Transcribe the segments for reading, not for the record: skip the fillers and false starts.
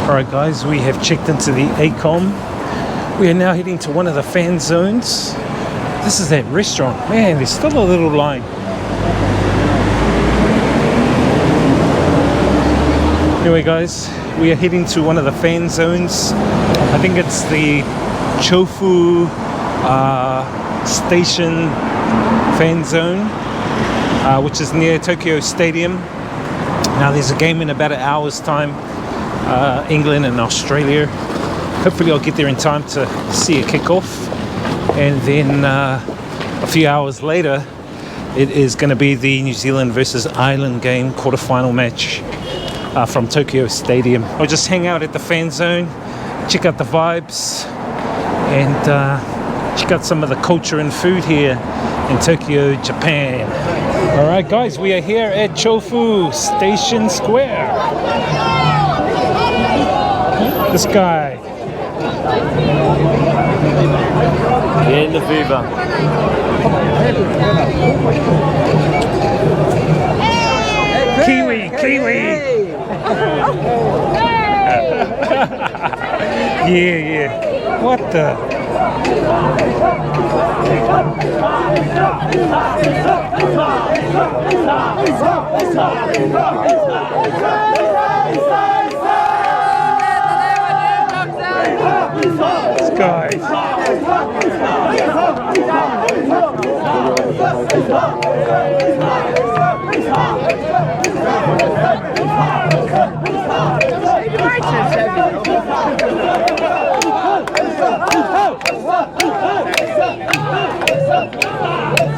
Alright guys, we have checked into the ACOM. We are now heading to one of the fan zones. This is that restaurant. Man, there's still a little line. Anyway guys, we are heading to one of the fan zones. I think it's the Chofu Station fan zone, which is near Tokyo Stadium. Now there's a game in about an hour's time, England and Australia. Hopefully I'll get there in time to see a kickoff, and then a few hours later it is going to be the New Zealand versus Ireland game, quarterfinal match from Tokyo Stadium. I'll just hang out at the fan zone, check out the vibes, and check out some of the culture and food here in Tokyo, Japan. Alright guys, we are here at Chofu Station Square. This guy. In the fever. Kiwi, Kiwi. Yeah. What the? This guy.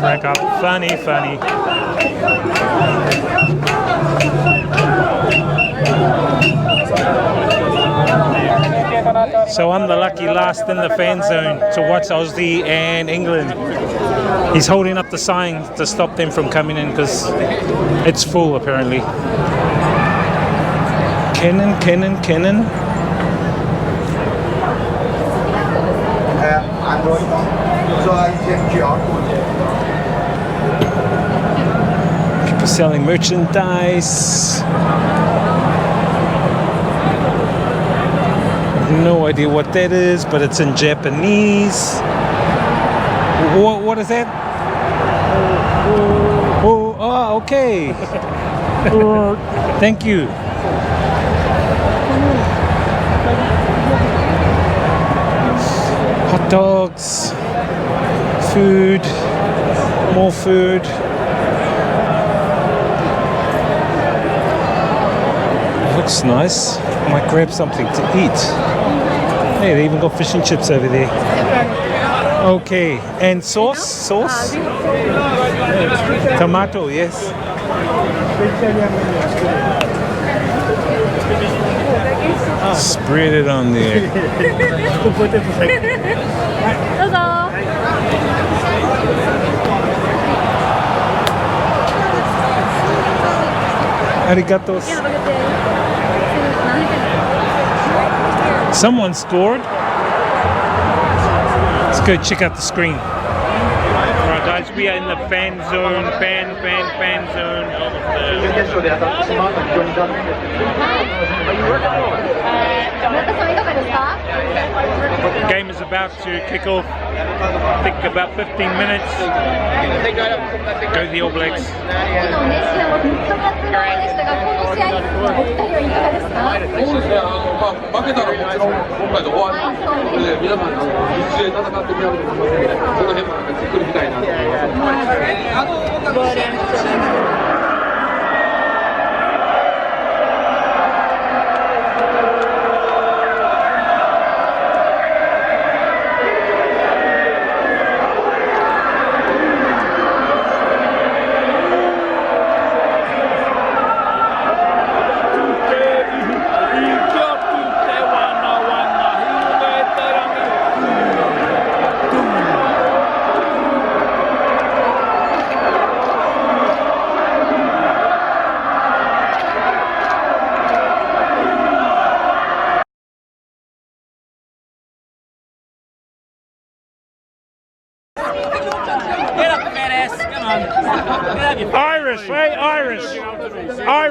Like a funny. So I'm the lucky last in the fan zone to watch Aussie and England. He's holding up the sign to stop them from coming in because it's full apparently. Cannon. People selling merchandise. No idea what that is, but it's in Japanese. What is that? Oh, okay. Thank you. Hot dogs, food, more food. Looks nice. Might grab something to eat. Hey, they even got fish and chips over there. Okay, and sauce? Tomato, yes. Spread it on there. Arigatos. Someone scored. Let's go check out the screen. Alright guys, we are in the fan zone, fan zone of the game is about to kick off. I think about 15 minutes. Go the All Blacks.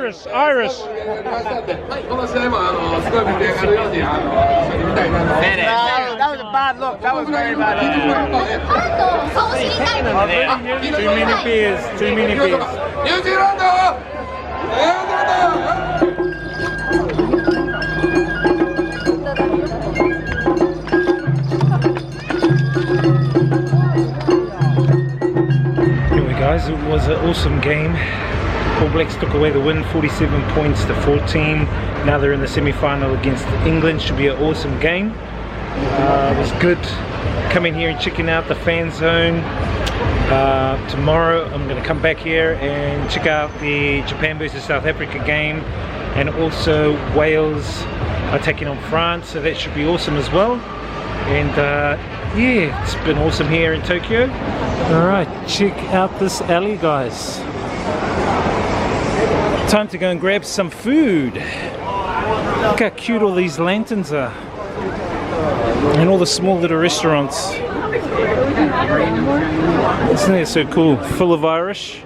Irish, Irish. この試合もすごい盛り上がるように一緒に見たいなと。That was a bad look. That was very bad. Too many beers, too many beers. ニュージーランド。Anyway guys, it was an awesome game. All Blacks took away the win, 47 points to 14. Now they're in the semi-final against England. Should be an awesome game. It was good coming here and checking out the fan zone. Tomorrow I'm going to come back here and check out the Japan versus South Africa game, and also Wales are taking on France, so that should be awesome as well. And yeah, it's been awesome here in Tokyo. Alright, check out this alley guys. Time to go and grab some food. Look how cute all these lanterns are. And all the small little restaurants. Isn't that so cool? Full of Irish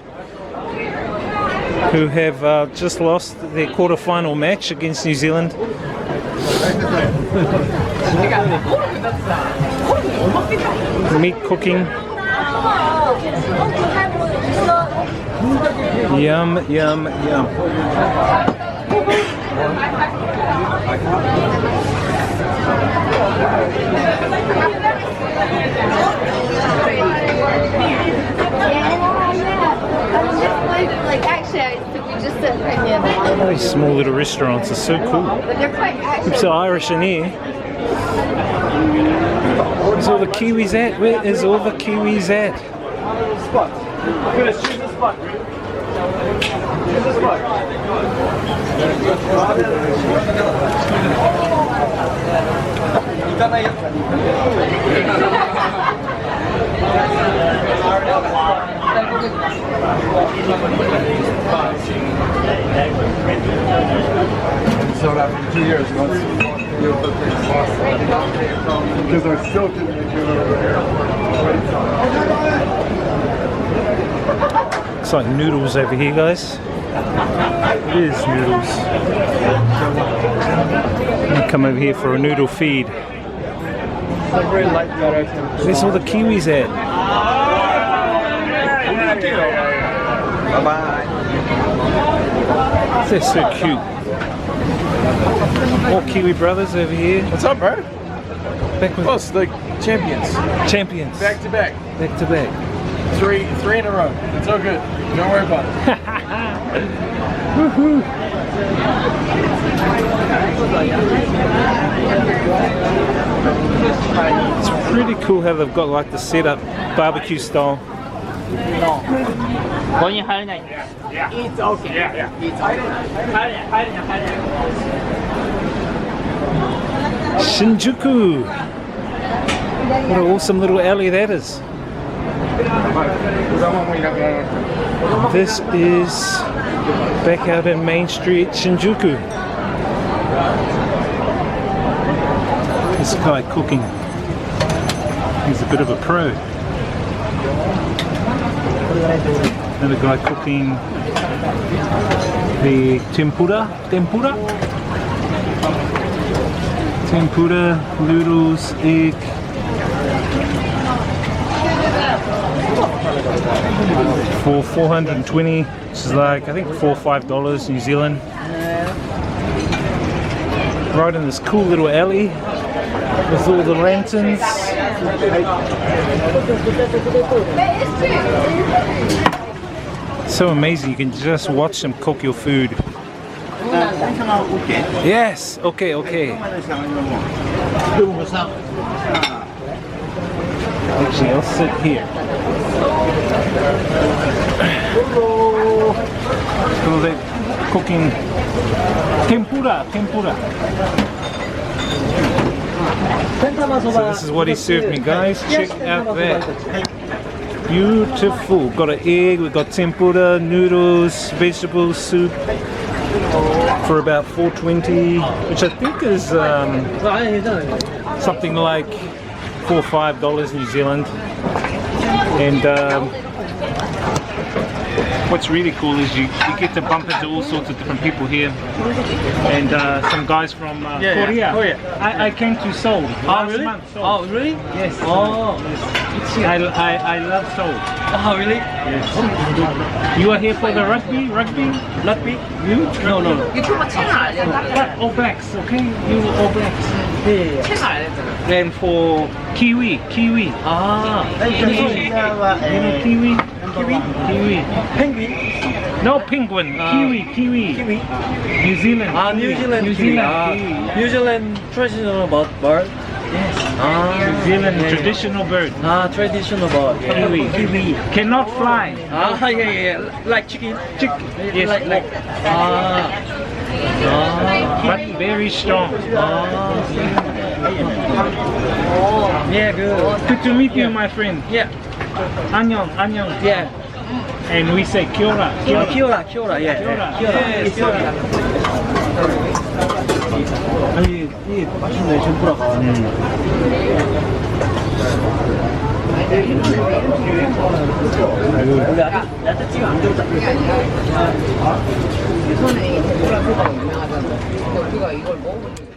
who have just lost their quarter-final match against New Zealand. Meat cooking. Yum, yum, yum. Like actually, we just sit right near them. These small little restaurants are so cool. But they're quite actually. It's so Irish in here. Where's all the Kiwis at? Where is all the Kiwis at? Choose the spot. Choose the spot. So after 2 years, because I still didn't make it over here. It's like Noodles over here, guys. It is Noodles. I'm come over here for a noodle feed. Where's all the Kiwis at? Bye-bye. They're so cute. All Kiwi brothers over here. What's up, bro? Back with Us, the champions. champions. Back to back. Back to back. Three in a row. It's all good. Don't worry about it. Woohoo! It's pretty cool how they've got like the setup barbecue style. It's okay. Yeah. It's okay. Shinjuku! What an awesome little alley that is. This is back out in Main Street, Shinjuku. This guy cooking. He's a bit of a pro. Another guy cooking the tempura, noodles, egg. For 420, which is like I think $4 or $5 New Zealand. Right in this cool little alley with all the lanterns. So amazing, you can just watch them cook your food. Yes, okay. Actually, I'll sit here. So they're cooking tempura. So this is what he served me, guys. Check out that. Beautiful. Got an egg, we've got tempura, noodles, vegetable soup for about $4.20, which I think is something like $4 or $5 New Zealand. And what's really cool is you get to bump into all sorts of different people here, and some guys from Korea. Korea. I came to Seoul last really? month. Seoul. Oh, really? Yes. Oh. I love Seoul. Oh, really? Yes. You are here for the rugby? Rugby? Rugby? You? No, no, no. But All Blacks, okay? You All Blacks. Yeah. Then for Kiwi. Ah. You know Kiwi? Kiwi. Penguin? No, penguin. Kiwi. Kiwi? New Zealand. Ah, New Zealand. New Kiwi. Zealand. Ah, New Zealand traditional bird? Yes. Ah, New Zealand yeah, yeah. traditional bird. Ah, traditional bird. Kiwi. Cannot fly. Ah, yeah. Like chicken. Yes. Like. Ah. But very strong. Yeah, good. Good to meet you, my friend. Yeah. 안녕. Yeah. And we say kia ora. Kiora, yeah. Kiora. Yes, Kiora. 아니, 이 맛있네, tempura가. 원래 야채찌개 안 들었다. 예전에 이 tempura 소바가 유명하잖아. 근데 우리가 이걸 먹어본 적이